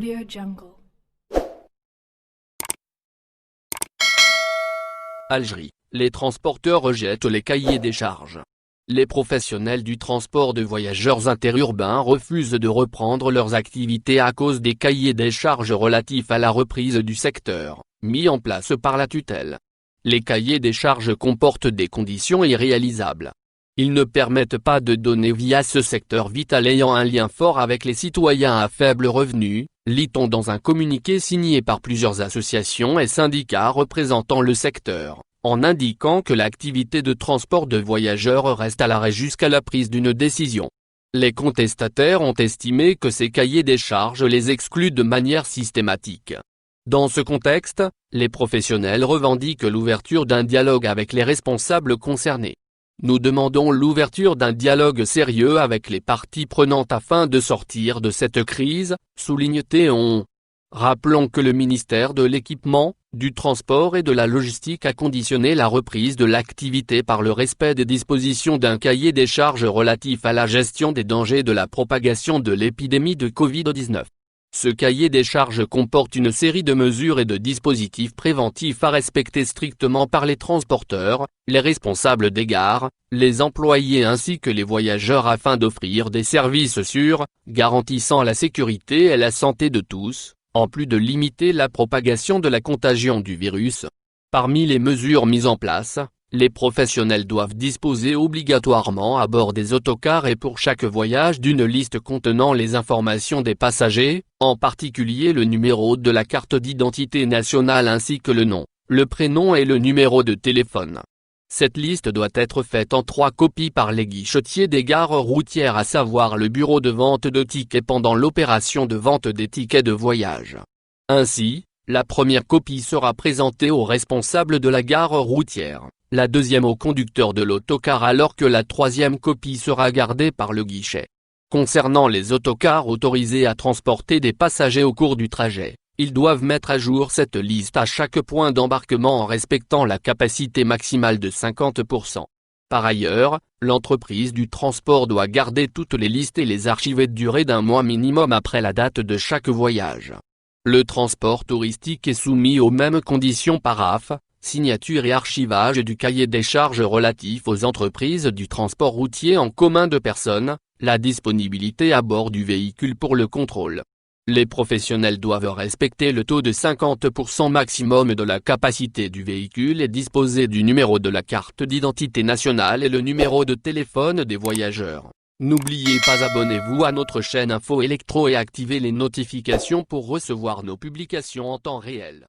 AudioJungle. Algérie, les transporteurs rejettent les cahiers des charges. Les professionnels du transport de voyageurs interurbains refusent de reprendre leurs activités à cause des cahiers des charges relatifs à la reprise du secteur, mis en place par la tutelle. Les cahiers des charges comportent des conditions irréalisables. Ils ne permettent pas de donner vie à ce secteur vital ayant un lien fort avec les citoyens à faible revenu, lit-on dans un communiqué signé par plusieurs associations et syndicats représentant le secteur, en indiquant que l'activité de transport de voyageurs reste à l'arrêt jusqu'à la prise d'une décision. Les contestataires ont estimé que ces cahiers des charges les excluent de manière systématique. Dans ce contexte, les professionnels revendiquent l'ouverture d'un dialogue avec les responsables concernés. Nous demandons l'ouverture d'un dialogue sérieux avec les parties prenantes afin de sortir de cette crise, souligne-t-on. Rappelons que le ministère de l'Équipement, du Transport et de la Logistique a conditionné la reprise de l'activité par le respect des dispositions d'un cahier des charges relatif à la gestion des dangers de la propagation de l'épidémie de Covid-19. Ce cahier des charges comporte une série de mesures et de dispositifs préventifs à respecter strictement par les transporteurs, les responsables des gares, les employés ainsi que les voyageurs afin d'offrir des services sûrs, garantissant la sécurité et la santé de tous, en plus de limiter la propagation de la contagion du virus. Parmi les mesures mises en place, les professionnels doivent disposer obligatoirement à bord des autocars et pour chaque voyage d'une liste contenant les informations des passagers, en particulier le numéro de la carte d'identité nationale ainsi que le nom, le prénom et le numéro de téléphone. Cette liste doit être faite en 3 copies par les guichetiers des gares routières à savoir le bureau de vente de tickets pendant l'opération de vente des tickets de voyage. Ainsi, la première copie sera présentée aux responsables de la gare routière, la deuxième au conducteur de l'autocar alors que la troisième copie sera gardée par le guichet. Concernant les autocars autorisés à transporter des passagers au cours du trajet, ils doivent mettre à jour cette liste à chaque point d'embarquement en respectant la capacité maximale de 50%. Par ailleurs, l'entreprise du transport doit garder toutes les listes et les archiver de durée d'un mois minimum après la date de chaque voyage. Le transport touristique est soumis aux mêmes conditions paraphes, signature et archivage du cahier des charges relatif aux entreprises du transport routier en commun de personnes, la disponibilité à bord du véhicule pour le contrôle. Les professionnels doivent respecter le taux de 50% maximum de la capacité du véhicule et disposer du numéro de la carte d'identité nationale et le numéro de téléphone des voyageurs. N'oubliez pas abonnez-vous à notre chaîne Info Électro et activez les notifications pour recevoir nos publications en temps réel.